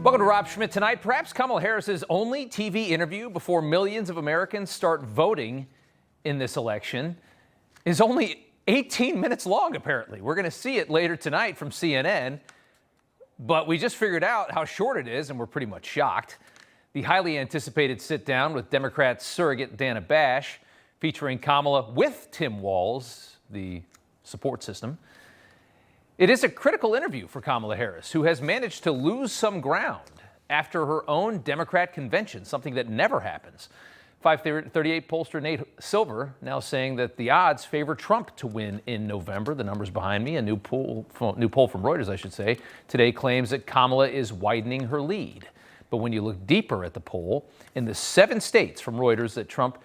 Welcome to Rob Schmitt Tonight. Perhaps Kamala Harris's only TV interview before millions of Americans start voting in this election is only 18 minutes long, apparently. We're going to see it later tonight from CNN, but we just figured out how short it is, and we're pretty much shocked. The highly anticipated sit-down with Democrat surrogate Dana Bash, featuring Kamala with Tim Walz, the support system. It is a critical interview for Kamala Harris, who has managed to lose some ground after her own Democrat convention, something that never happens. 538 pollster Nate Silver now saying that the odds favor Trump to win in November. The numbers behind me, a new poll from Reuters, I should say, today claims that Kamala is widening her lead. But when you look deeper at the poll, in the 7 states from Reuters that Trump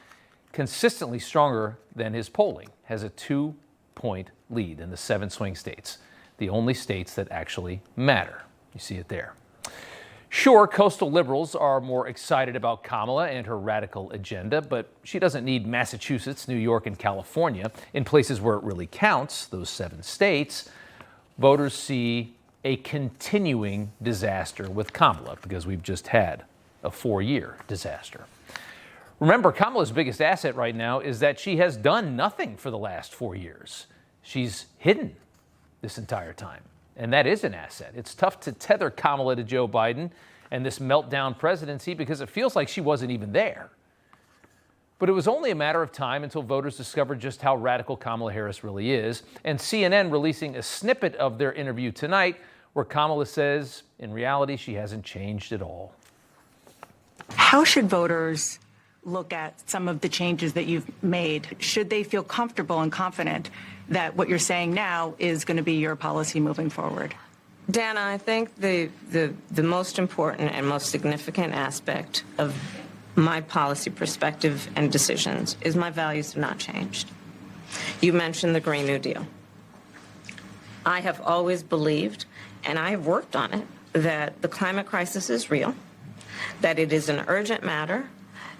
consistently stronger than his polling, has a 2-point lead in the 7 swing states, the only states that actually matter. You see it there. Sure, coastal liberals are more excited about Kamala and her radical agenda, but she doesn't need Massachusetts, New York, and California. In places where it really counts, those 7 states, voters see a continuing disaster with Kamala because we've just had a 4-year disaster. Remember, Kamala's biggest asset right now is that she has done nothing for the last 4 years. She's hidden this entire time, and that is an asset. It's tough to tether Kamala to Joe Biden and this meltdown presidency because it feels like she wasn't even there. But it was only a matter of time until voters discovered just how radical Kamala Harris really is, and CNN releasing a snippet of their interview tonight where Kamala says, in reality, she hasn't changed at all. How should voters look at some of the changes that you've made? Should they feel comfortable and confident that what you're saying now is going to be your policy moving forward? Dana, I think the most important and most significant aspect of my policy perspective and decisions is my values have not changed. You mentioned the Green New Deal. I have always believed, and I have worked on it, that the climate crisis is real, that it is an urgent matter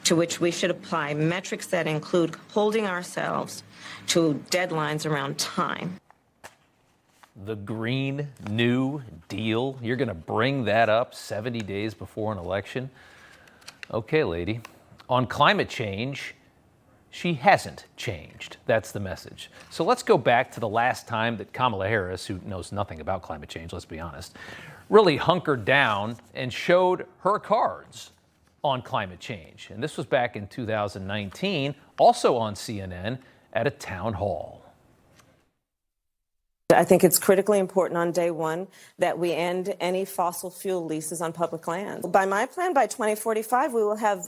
to which we should apply metrics that include holding ourselves to deadlines around time. The Green New Deal? You're going to bring that up 70 days before an election? Okay, lady. On climate change, she hasn't changed. That's the message. So let's go back to the last time that Kamala Harris, who knows nothing about climate change, let's be honest, really hunkered down and showed her cards on climate change. And this was back in 2019, also on CNN at a town hall. I think it's critically important on day one that we end any fossil fuel leases on public land. By my plan, by 2045, we will have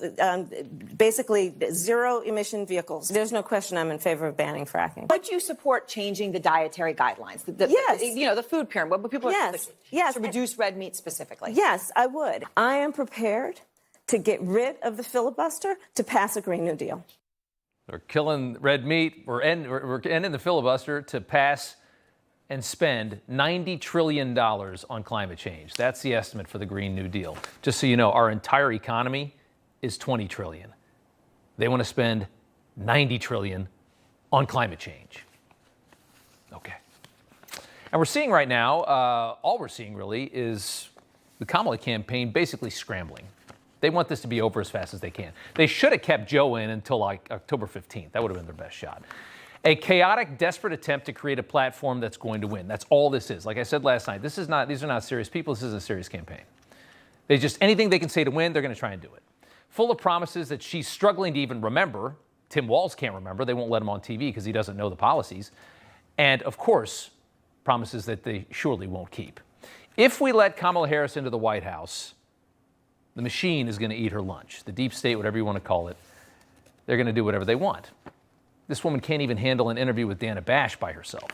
basically zero emission vehicles. There's no question I'm in favor of banning fracking. Would you support changing the dietary guidelines? Yes. The food pyramid, what people yes. to reduce red meat specifically? Yes, I would. I am prepared to get rid of the filibuster to pass a Green New Deal. We're killing red meat. We're ending the filibuster to pass and spend $90 trillion on climate change. That's the estimate for the Green New Deal. Just so you know, our entire economy is $20 trillion. They want to spend $90 trillion on climate change. Okay. And we're seeing right now, all we're seeing really is the Kamala campaign basically scrambling. They want this to be over as fast as they can. They should have kept Joe in until like October 15th. That would have been their best shot. A chaotic, desperate attempt to create a platform that's going to win. That's all this is. Like I said last night, these are not serious people. This is a serious campaign. They just, anything they can say to win, they're going to try and do it. Full of promises that she's struggling to even remember. Tim Walz can't remember. They won't let him on TV because he doesn't know the policies. And of course, promises that they surely won't keep. If we let Kamala Harris into the White House, the machine is going to eat her lunch. The deep state, whatever you want to call it, they're going to do whatever they want. This woman can't even handle an interview with Dana Bash by herself.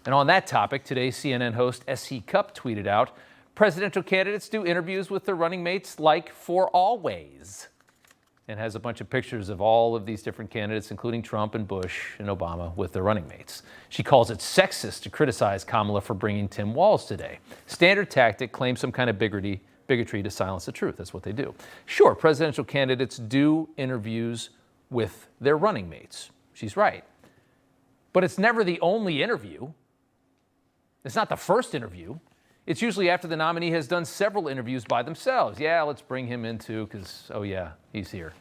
And on that topic, today CNN host S.C. Cupp tweeted out, presidential candidates do interviews with their running mates like for always, and has a bunch of pictures of all of these different candidates, including Trump and Bush and Obama, with their running mates. She calls it sexist to criticize Kamala for bringing Tim Walz today. Standard tactic, claim some kind of bigotry to silence the truth. That's what they do. Sure, presidential candidates do interviews with their running mates. She's right. But it's never the only interview. It's not the first interview. It's usually after the nominee has done several interviews by themselves. Yeah, let's bring him in too, because, oh yeah, he's here.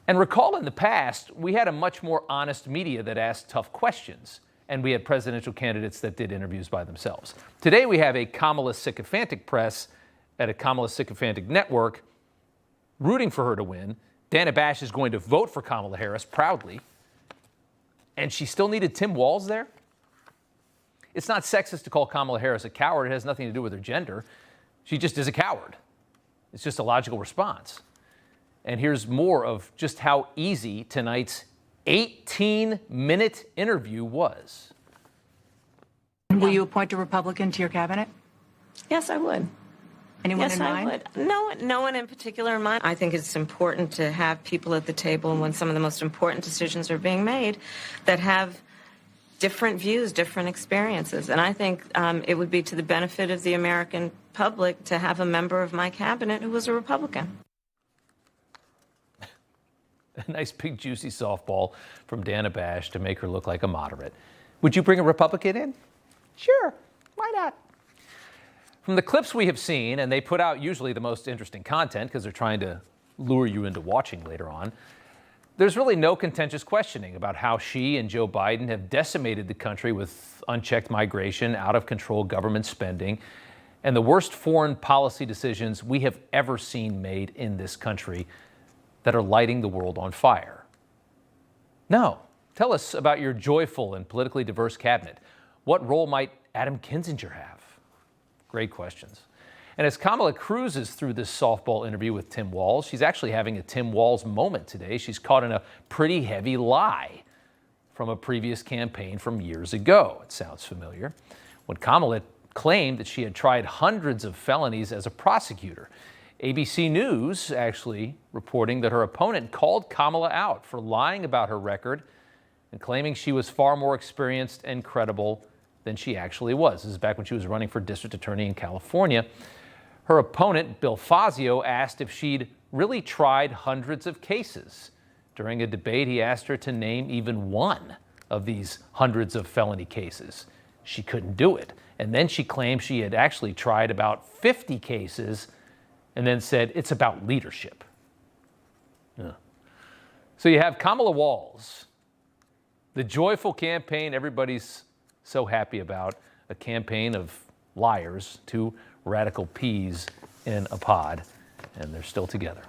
And recall in the past, we had a much more honest media that asked tough questions, and we had presidential candidates that did interviews by themselves. Today we have a Kamala sycophantic press at a Kamala sycophantic network rooting for her to win. Dana Bash is going to vote for Kamala Harris proudly. And she still needed Tim Walz there? It's not sexist to call Kamala Harris a coward. It has nothing to do with her gender. She just is a coward. It's just a logical response. And here's more of just how easy tonight's 18-minute interview was. Will you appoint a Republican to your cabinet? Yes, I would. Anyone Yes, in I mind? would. No one in particular in mind. I think it's important to have people at the table when some of the most important decisions are being made that have different views, different experiences. And I think it would be to the benefit of the American public to have a member of my cabinet who was a Republican. A nice big juicy softball from Dana Bash to make her look like a moderate. Would you bring a Republican in? Sure, why not? From the clips we have seen, and they put out usually the most interesting content because they're trying to lure you into watching later on, there's really no contentious questioning about how she and Joe Biden have decimated the country with unchecked migration, out of control government spending, and the worst foreign policy decisions we have ever seen made in this country that are lighting the world on fire. No. Tell us about your joyful and politically diverse cabinet. What role might Adam Kinzinger have? Great questions. And as Kamala cruises through this softball interview with Tim Walz, she's actually having a Tim Walz moment today. She's caught in a pretty heavy lie from a previous campaign from years ago. It sounds familiar. When Kamala claimed that she had tried hundreds of felonies as a prosecutor. ABC News actually reporting that her opponent called Kamala out for lying about her record and claiming she was far more experienced and credible than she actually was. This is back when she was running for district attorney in California. Her opponent, Bill Fazio, asked if she'd really tried hundreds of cases. During a debate, he asked her to name even one of these hundreds of felony cases. She couldn't do it. And then she claimed she had actually tried about 50 cases and then said, it's about leadership. Yeah. So you have Kamala Walz, the joyful campaign everybody's so happy about, a campaign of liars, two radical peas in a pod, and they're still together.